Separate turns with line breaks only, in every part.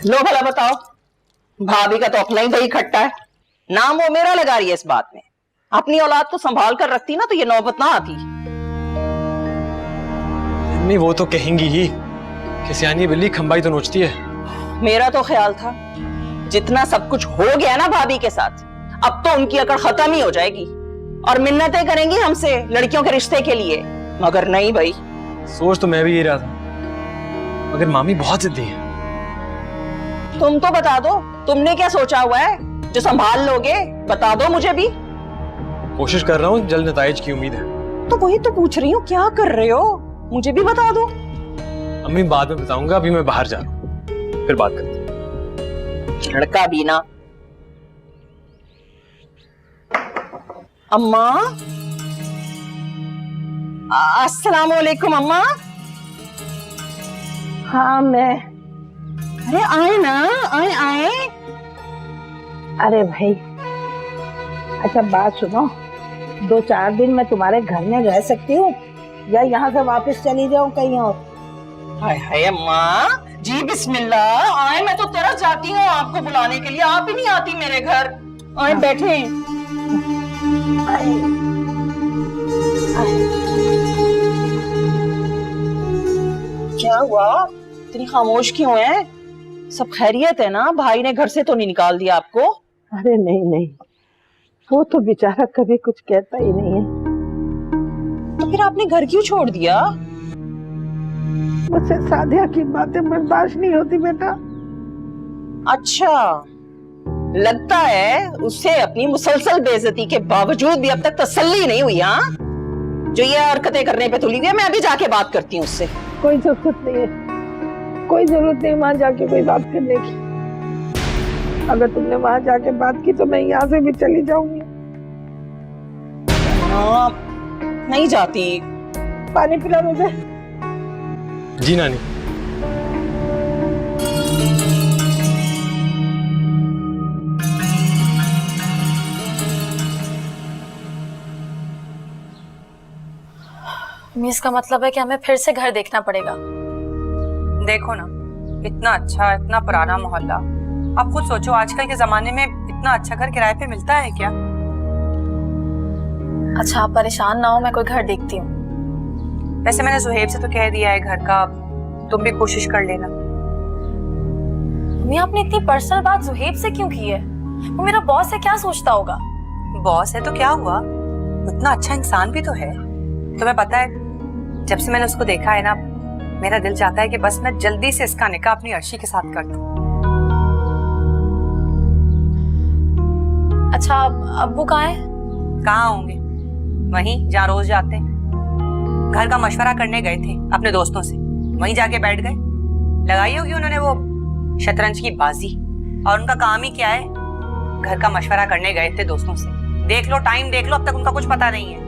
लो भला बताओ, भाभी का तो अपना ही दही खट्टा है। नाम वो मेरा लगा रही है इस बात में। अपनी औलाद को संभाल कर रखती ना तो ये नौबत ना आती।
नहीं वो तो कहेंगी ही कि सियानी बिल्ली खंबाई तो नोचती है।
मेरा तो ख्याल था जितना सब कुछ हो गया ना भाभी के साथ, अब तो उनकी अकड़ खत्म ही हो जाएगी और मिन्नतें करेंगी हमसे लड़कियों के रिश्ते के लिए। मगर नहीं भाई।
सोच तो मैं भी यही रहा था, मगर मामी बहुत जिद्दी है।
तुम तो बता दो, तुमने क्या सोचा हुआ है जो संभाल लोगे? बता दो मुझे भी।
कोशिश कर रहा हूँ, जल्द नताइज की उम्मीद है।
तो वही तो पूछ रही हूँ, क्या कर रहे हो? मुझे भी बता दो।
अम्मी बाद में बताऊंगा, अभी मैं बाहर जा रहा हूँ, फिर बात करते हैं।
लड़का भी ना। अम्मा, अस्सलाम वालेकुम अम्मा। हाँ मैं। अरे आए ना, आए आए।
अरे भाई, अच्छा बात सुनो, 2-4 दिन मैं तुम्हारे घर में रह सकती हूँ या यहाँ से वापस चली जाऊँ कहीं और?
हाय हाय अम्मा जी, बिस्मिल्लाह। आए, मैं तो तरस जाती हूँ आपको बुलाने के लिए, आप ही नहीं आती मेरे घर। आए बैठे। क्या हुआ, इतनी खामोश क्यों है? सब खैरियत है ना? भाई ने घर से तो नहीं निकाल दिया आपको?
अरे नहीं नहीं, वो तो बेचारा कभी कुछ कहता ही नहीं है।
तो फिर आपने घर क्यों छोड़ दिया?
मुझसे सादिया की बातें बर्दाश्त नहीं होती बेटा।
अच्छा, लगता है उससे अपनी मुसलसल बेइज्जती के बावजूद भी अब तक तसल्ली नहीं हुई। हाँ, जो ये हरकतें करने पे तुली हुई है। मैं अभी जाके बात करती हूँ उससे।
कोई जरूरत नहीं है, कोई जरूरत नहीं वहां जाके कोई बात करने की। अगर तुमने वहां जाके बात की तो मैं यहाँ से भी चली जाऊंगी।
हाँ, नहीं जाती।
पानी पिला मुझे।
जी नानी।
इसका मतलब है कि हमें फिर से घर देखना पड़ेगा।
देखो ना, इतना अच्छा, इतना पुराना मोहल्ला। आप खुद सोचो, आजकल के जमाने में इतना अच्छा घर किराए पे मिलता है क्या?
अच्छा आप परेशान ना हो, मैं कोई घर देखती हूँ।
वैसे मैंने सुहेब से तो कह दिया है घर का, तुम भी कोशिश कर लेना।
मम्मी आपने इतनी पर्सनल बात सुहेब से क्यों की है? वो मेरा बॉस है, क्या सोचता होगा?
बॉस है तो क्या हुआ, उतना अच्छा इंसान भी तो है। तुम्हें पता है, जब से मैंने उसको देखा है ना, मेरा दिल चाहता है कि बस मैं जल्दी से इसका निकाह अपनी अर्शी के साथ कर दूं।
अच्छा अब्बू कहाँ है?
कहाँ होंगे? वहीं जहाँ रोज जाते हैं। घर का मशवरा करने गए थे अपने दोस्तों से, वहीं जाके बैठ गए। लगाई होगी उन्होंने वो शतरंज की बाजी, और उनका काम ही क्या है, घर का मशवरा करने गए थे दोस्तों से। देख लो, टाइम देख लो, अब तक उनका कुछ पता नहीं है।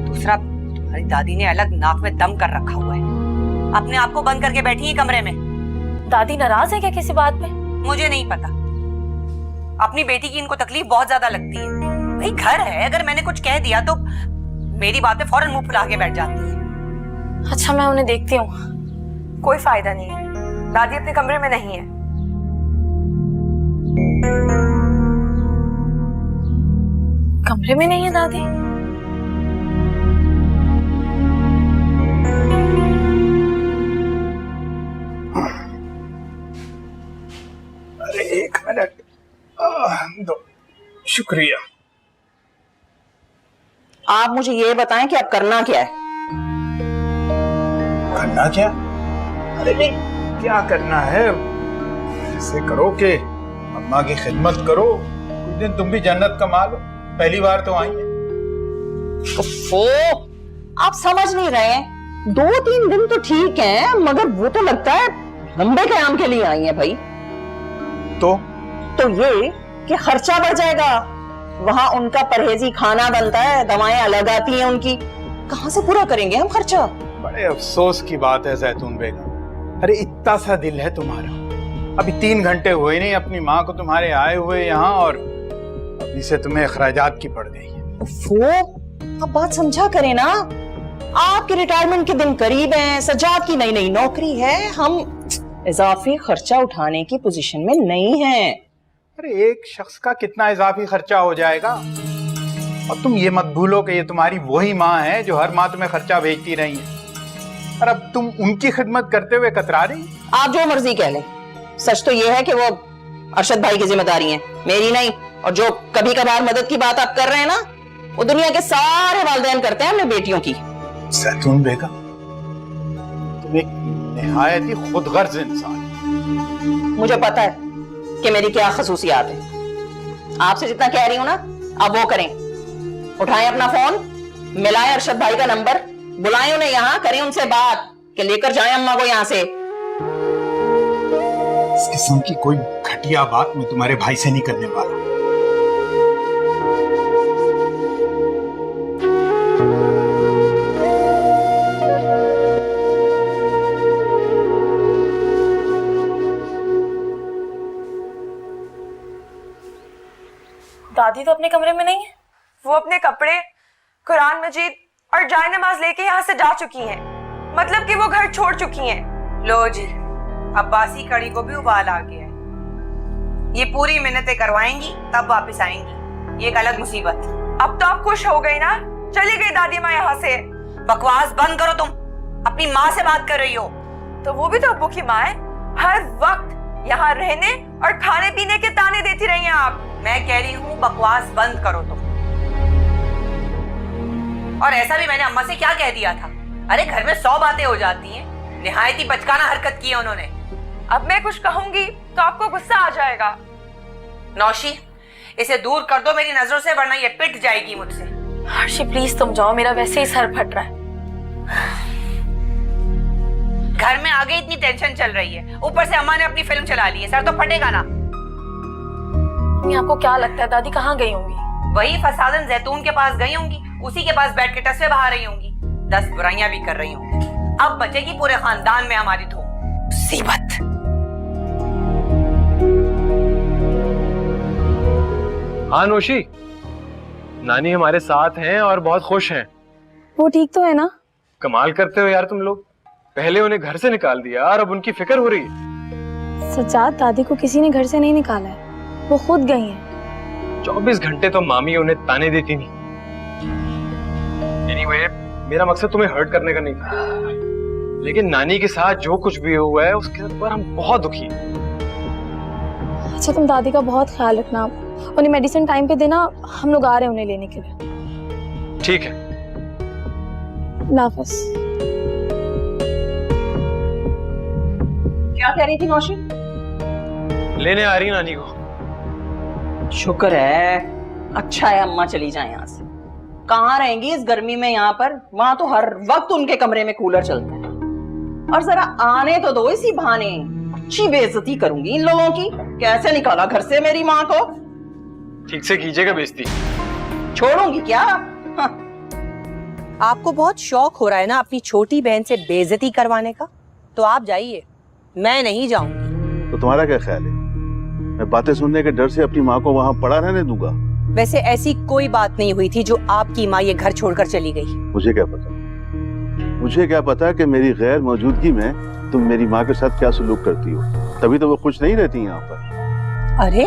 दूसरा, तुम्हारी दादी ने अलग नाक में दम कर रखा हुआ है, अपने आप को बंद करके बैठी है कमरे में।
दादी नाराज है क्या किसी बात पे?
मुझे नहीं पता, अपनी बेटी की इनको तकलीफ बहुत ज्यादा लगती है। भाई घर है, अगर मैंने कुछ कह दिया तो मेरी बातें फौरन मुंह फुला के बैठ जाती है।
अच्छा मैं उन्हें देखती हूँ।
कोई फायदा नहीं है, दादी अपने कमरे में नहीं है।
कमरे में नहीं है दादी?
अरे 1 मिनट, दो। शुक्रिया।
आप मुझे ये बताएं कि अब करना क्या है?
करना क्या? अरे नहीं, क्या करना है, ऐसे करो कि अम्मा की खिदमत करो, कुछ दिन तुम भी जन्नत कमा लो। पहली बार तो आई है।
आप समझ नहीं रहे हैं, 2-3 दिन तो ठीक है, मगर वो तो लगता है लंबे कयाम के लिए आई है भाई।
तो
ये कि खर्चा बढ़ जाएगा। वहां उनका परहेजी खाना बनता है, दवाएं अलग आती हैं उनकी, कहां से पूरा करेंगे हम खर्चा?
बड़े अफसोस की बात है जैतून बेगम, अरे इतना सा दिल है तुम्हारा। अभी 3 घंटे हुए नहीं अपनी माँ को तुम्हारे आए हुए यहाँ, और अभी से तुम्हें अखराजात की पड़ गई है।
वो आप बात समझा करें ना, आपके रिटायरमेंट के दिन करीब हैं, सज्जाद की नई नई नौकरी है, हम इजाफी खर्चा उठाने की पोजीशन में नहीं है।
अरे एक शख्स का कितना इजाफी खर्चा हो जाएगा? और तुम ये मत भूलो कि ये तुम्हारी वही माँ है जो हर माह तुम्हें खर्चा भेजती रही है, और अब तुम उनकी खिदमत करते हुए कतरा रही।
आप जो मर्जी कह लें, सच तो ये है कि वो अरशद भाई की जिम्मेदारी है, मेरी नहीं। और जो कभी कभार मदद की बात आप कर रहे हैं ना, वो दुनिया के सारे वालिदैन करते हैं अपने बेटियों की।
जैतून बेगम, तुम एक निहायत ही खुदगर्ज इंसान हो।
मुझे पता है कि मेरी क्या खसूसियात है। आपसे जितना कह रही हूं ना, आप वो करें। उठाएं अपना फोन, मिलाएं अरशद भाई का नंबर, बुलाएं उन्हें यहाँ, करें उनसे बात कि लेकर जाएं अम्मा को यहाँ से।
इस किस्म की कोई घटिया बात मैं तुम्हारे भाई से नहीं करने वाला।
दादी तो अपने कमरे में नहीं है।
वो अपने कपड़े, कुरान मजीद और जाय नमाज लेके यहाँ से जा चुकी हैं। मतलब कि वो घर छोड़ चुकी हैं।
लो जी, अब्बासी कड़ी को भी उबाल आ गया है। ये पूरी मिन्नतें करवाएंगी तब वापस आएंगी, ये एक अलग मुसीबत।
अब तो आप खुश हो गई ना? चली गई दादी माँ यहाँ से।
बकवास बंद करो, तुम अपनी माँ से बात कर रही हो।
तो वो भी तो अब्बू की माँ है। हर वक्त यहाँ रहने और खाने पीने के ताने देती रही हैं आप।
मैं कह रही हूँ बकवास बंद करो तुम। और ऐसा भी मैंने अम्मा से क्या कह दिया था? अरे घर में 100 बातें हो जाती हैं। निहायत ही बचकाना हरकत की है उन्होंने।
अब मैं कुछ कहूंगी तो आपको गुस्सा आ जाएगा।
नौशी, इसे दूर कर दो मेरी नजरों से, वरना ये पिट जाएगी मुझसे।
हर्षी प्लीज तुम जाओ, मेरा वैसे ही सर फट रहा है।
घर में आगे इतनी टेंशन चल रही है, ऊपर से अम्मा ने अपनी फिल्म चला ली है, सर तो फटेगा ना।
आपको क्या लगता है दादी कहाँ गई होंगी?
वही फसादन जैतून के पास गई होंगी, उसी के पास बैठ के टस्से बहा रही होंगी, 10 बुराइयां भी कर रही होंगी। अब बचेगी पूरे खानदान में हमारी धूम। मुसीबत।
हाँ नौशी, नानी हमारे साथ हैं और बहुत खुश हैं।
वो ठीक तो है ना?
कमाल करते हो यार तुम लोग। पहले उन्हें घर से निकाल दिया और अब उनकी फिक्र हो रही है।
सच्चात दादी को किसी ने घर से नहीं निकाला है, वो खुद गई हैं।
24 घंटे तो मामी उन्हें ताने देती नहीं। Anyway, मेरा मकसद तुम्हें हर्ट करने का नहीं था, लेकिन नानी के साथ जो कुछ भी हुआ है उसके ऊपर हम बहुत दुखी हैं।
अच्छा तुम दादी का बहुत ख्याल रखना, उन्हें मेडिसिन टाइम पे देना। हम लोग आ रहे हैं उन्हें लेने के लिए।
ठीक है।
नाफिस।
क्या कह रही थी नौशी?
लेने आ रही नानी को।
शुक्र है, अच्छा है अम्मा चली जाए यहाँ से। कहाँ रहेंगी इस गर्मी में यहाँ पर? वहां तो हर वक्त उनके कमरे में कूलर चलता है। और जरा आने तो दो इसी बहाने। अच्छी बेइज्जती करूंगी इन लोगों की। कैसे निकाला घर से मेरी माँ को?
ठीक से कीजिएगा बेइज्जती।
छोड़ूंगी क्या? हाँ।
आपको बहुत शौक हो रहा है ना अपनी छोटी बहन से बेइज्जती करवाने का, तो आप जाइए, मैं नहीं जाऊंगी।
तो तुम्हारा क्या ख्याल है? मैं बातें सुनने के डर से अपनी माँ को वहाँ पड़ा रहने दूंगा?
वैसे ऐसी कोई बात नहीं हुई थी जो आपकी माँ ये घर छोड़कर चली गई।
मुझे क्या पता? मुझे क्या पता कि मेरी गैर मौजूदगी में तुम मेरी माँ के साथ क्या सलूक करती हो? तभी तो वो खुश नहीं रहती यहाँ पर।
अरे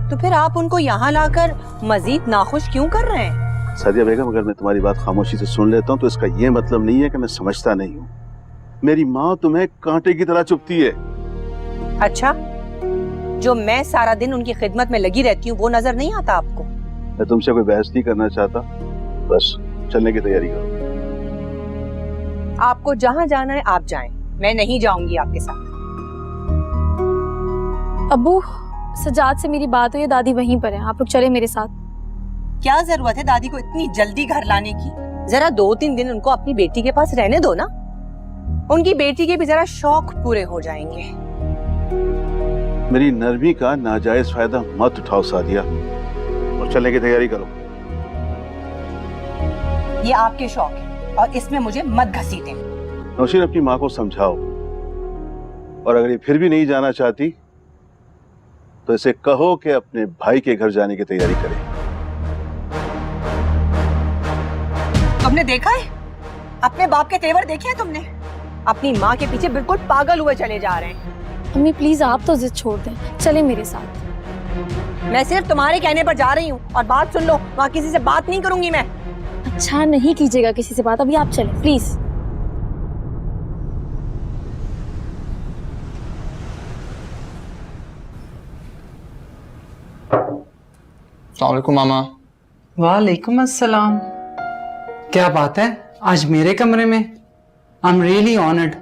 तो फिर आप उनको यहाँ लाकर मजीद नाखुश क्यों कर रहे हैं?
सादिया बेगम, अगर मैं तुम्हारी बात खामोशी से सुन लेता हूँ तो इसका ये मतलब नहीं है कि मैं समझता नहीं हूँ। मेरी माँ तुम्हें कांटे की तरह चुभती है।
अच्छा, जो मैं सारा दिन उनकी खिदमत में लगी रहती हूँ वो नजर नहीं आता आपको?
मैं तुमसे कोई बहस नहीं करना चाहता, बस चलने की तैयारी करो।
आपको जहाँ जाना है आप जाएं, मैं नहीं जाऊंगी आपके साथ।
अब्बू, सजाद से मेरी बात हुई है, दादी वहीं पर है, आप लोग चले मेरे साथ।
क्या जरूरत है दादी को इतनी जल्दी घर लाने की? जरा 2-3 दिन उनको अपनी बेटी के पास रहने दो ना, उनकी बेटी के भी जरा शौक पूरे हो जाएंगे।
मेरी नरमी का नाजायज फायदा मत उठाओ सादिया, और चलने की तैयारी करो।
ये आपके शौक है और इसमें मुझे मत घसीटें।
नौशीन, अपनी माँ को समझाओ, और अगर ये फिर भी नहीं जाना चाहती तो इसे कहो कि अपने भाई के घर जाने की तैयारी करे।
तुमने देखा है? अपने बाप के तेवर देखे हैं तुमने? अपनी माँ के पीछे बिल्कुल पागल हुए चले जा रहे हैं।
अम्मी प्लीज आप तो जिद छोड़ दें, चले मेरे साथ।
मैं सिर्फ तुम्हारे कहने पर जा रही हूँ और बात सुन लो, वहाँ किसी से बात नहीं करूंगी मैं।
अच्छा नहीं कीजिएगा किसी से बात, अभी आप चलें प्लीज।
अस्सलाम वालेकुम मामा।
वालेकुम अस्सलाम। क्या बात है आज मेरे कमरे में? I am really honoured.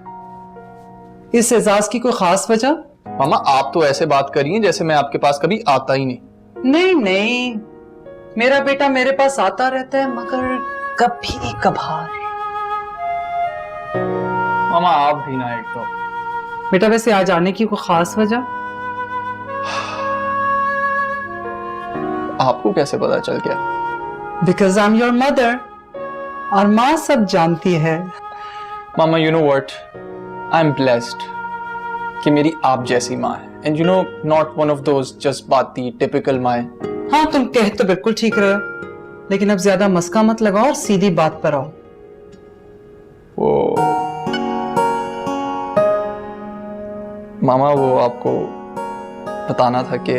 इस एजाज की कोई खास वजह?
मामा आप तो ऐसे बात करिए जैसे मैं आपके पास कभी आता ही नहीं।
नहीं नहीं, मेरा बेटा मेरे पास आता रहता है मगर कभी कभार।
मामा आप भी ना एक तो।
बेटा वैसे आज आने की कोई खास वजह?
आपको कैसे पता चल गया?
Because I am your mother, और माँ सब जानती है।
Mama you know what, I am blessed कि मेरी आप जैसी माँ है। And you know not one of those जज्बाती टिपिकल माँ।
हाँ तुम कह तो बिल्कुल ठीक रहे हो, लेकिन अब ज्यादा मस्का मत लगाओ और सीधी बात पर आओ।
वो मामा वो आपको बताना था कि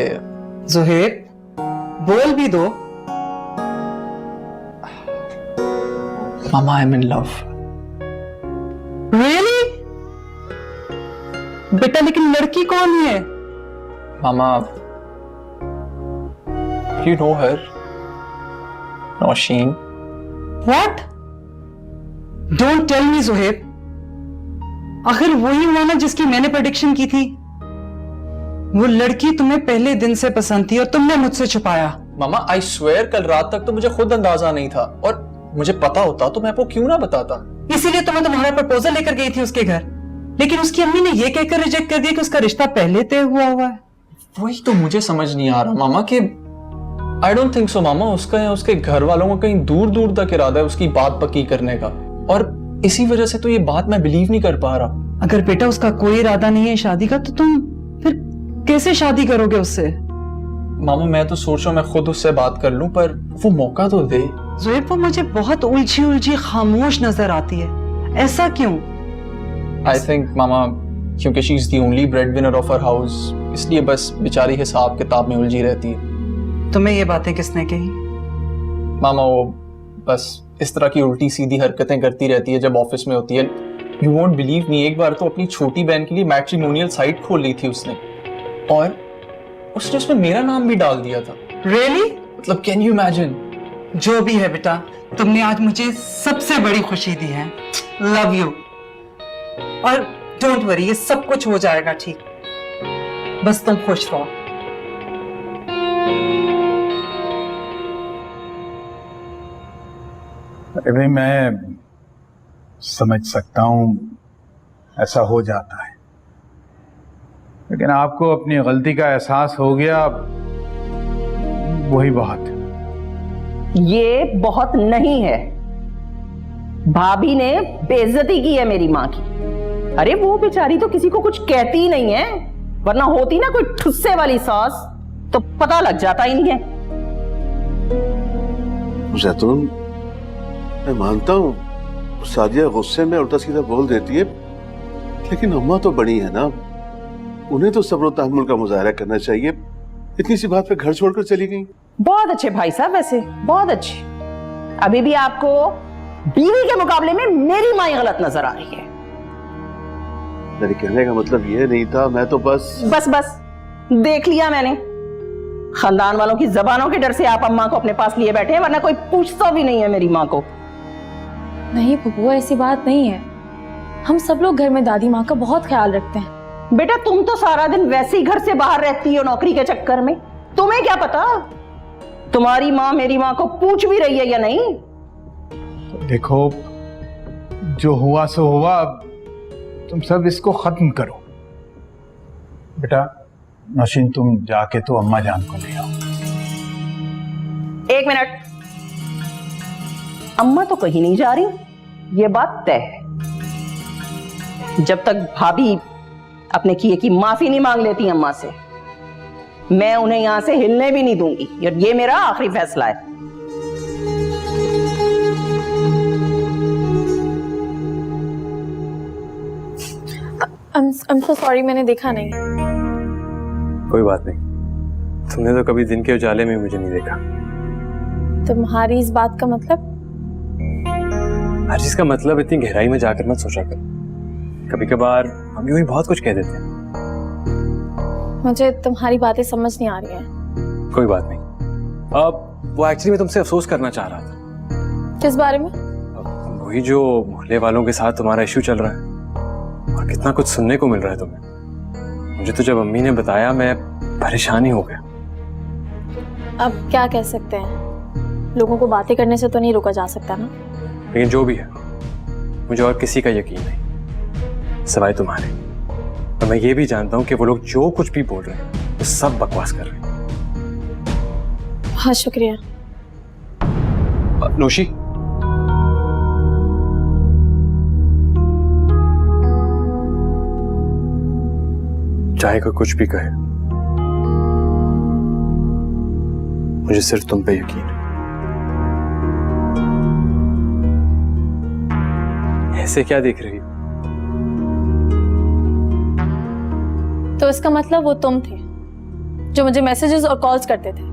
जुहेब बोल भी दो।
Mama I am in love.
Really? बेटा लेकिन लड़की कौन है?
Mama you know her, Nausheen.
What? Don't tell me Zuheb. आखिर वही हुआ ना जिसकी मैंने प्रेडिक्शन की थी। वो लड़की तुम्हें पहले दिन से पसंद थी और तुमने मुझसे छुपाया।
मामा आई स्वेयर कल रात तक तो मुझे खुद अंदाजा नहीं था, और मुझे पता होता तो मैं आपको क्यों ना बताता।
इसीलिए तो मैं तुम्हारा प्रपोजल लेकर गई थी उसके घर, लेकिन उसकी अम्मी ने ये कहकर रिजेक्ट कर दिया कि उसका रिश्ता पहले तय हुआ है।
वही तो मुझे समझ नहीं आ रहा मामा कि आई डोंट थिंक सो मामा उसका या उसके घर वालों का कहीं दूर दूर तक इरादा है उसकी बात पक्की करने का, और इसी वजह से तो ये बात मैं बिलीव नहीं कर पा रहा।
अगर बेटा उसका कोई इरादा नहीं है शादी का, तो तुम फिर कैसे शादी करोगे उससे?
मामा मैं तो सोच रहा हूँ मैं खुद उससे बात कर लूं, पर वो मौका तो दे।
ज़ुहैब वो मुझे बहुत उलझी उलझी खामोश नजर आती है, ऐसा क्यों?
आई थिंक मामा क्योंकि she is the only breadwinner of our house, इसलिए बस बेचारी हिसाब किताब में उलझी रहती है।
तुम्हें ये बातें किसने कही?
मामा वो बस इस तरह की उल्टी सीधी हरकतें करती रहती है जब ऑफिस में होती है। यू वोंट बिलीव मी, एक बार तो अपनी छोटी बहन के लिए मैट्रिमोनियल साइट खोल ली थी उसने, और उसने उसमें मेरा नाम भी डाल दिया था।
रियली?
मतलब कैन यू इमेजिन?
जो भी है बेटा, तुमने आज मुझे सबसे बड़ी खुशी दी है। Love you. और डोंट वरी, ये सब कुछ हो जाएगा ठीक, बस तुम खुश रहो।
अरे भाई मैं समझ सकता हूं ऐसा हो जाता है, लेकिन आपको अपनी गलती का एहसास हो गया, वही बहुत।
ये बहुत नहीं है। भाभी ने बेइज्जती की है मेरी माँ की। अरे वो बेचारी तो किसी को कुछ कहती ही नहीं है, वरना होती ना कोई ठुस्से वाली सास तो पता लग जाता इन्हें।
जैतून मैं मानता हूँ सादिया गुस्से में उल्टा सीधा बोल देती है, लेकिन अम्मा तो बड़ी है ना, उन्हें तो सब्र और तहम्मुल का मुजाहरा करना चाहिए। इतनी सी बात पे घर छोड़कर चली गई।
बहुत अच्छे भाई साहब, वैसे बहुत अच्छे। अभी भी आपको बीवी के मुकाबले में मेरी माँ गलत नजर आ रही है।
मेरे कहने का मतलब ये नहीं था, मैं तो बस
देख लिया मैंने। खानदान वालों की जबानों के डर से आप अम्मा को अपने पास लिए बैठे हैं, वरना कोई पूछता भी नहीं है मेरी माँ को।
नहीं फूफू ऐसी बात नहीं है, हम सब लोग घर में दादी माँ का बहुत ख्याल रखते हैं।
बेटा तुम तो सारा दिन वैसे ही घर से बाहर रहती हो नौकरी के चक्कर में, तुम्हें क्या पता तुम्हारी माँ मेरी माँ को पूछ भी रही है या नहीं।
देखो जो हुआ सो हुआ, अब तुम सब इसको खत्म करो। बेटा नौशीन तुम जाके तो अम्मा जान को ले आओ।
एक मिनट, अम्मा तो कहीं नहीं जा रही, ये बात तय है। जब तक भाभी अपने किए की माफी नहीं मांग लेती अम्मा से, मैं उन्हें यहां से हिलने भी नहीं दूंगी। ये मेरा आखिरी फैसला है।
I'm so sorry, मैंने देखा नहीं।
कोई बात नहीं, तुमने तो कभी दिन के उजाले में मुझे नहीं देखा।
तुम्हारी इस बात का मतलब?
हर चीज का मतलब इतनी गहराई में जाकर मत सोचा कर। कभी कभार हम यूं ही बहुत कुछ कह देते हैं।
मुझे तुम्हारी बातें समझ नहीं आ रही हैं।
कोई बात नहीं। अब वो एक्चुअली मैं तुमसे अफसोस करना चाह रहा था।
किस बारे में?
वही जो मोहल्ले वालों के साथ तुम्हारा इश्यू चल रहा है और कितना कुछ सुनने को मिल रहा है तुम्हें। मुझे तो जब अम्मी ने बताया मैं परेशान ही हो गया।
अब क्या कह सकते हैं, लोगों को बातें करने से तो नहीं रोका जा सकता ना।
लेकिन जो भी है, मुझे और किसी का यकीन नहीं सिवाय तुम्हारे। और मैं ये भी जानता हूँ कि वो लोग जो कुछ भी बोल रहे हैं वो सब बकवास कर रहे हैं।
बहुत शुक्रिया।
नोशी, चाहे कोई कुछ भी कहे, मुझे सिर्फ तुम पे यकीन है। ऐसे क्या देख रही हो?
तो इसका मतलब वो तुम थे जो मुझे मैसेजेस और कॉल्स करते थे?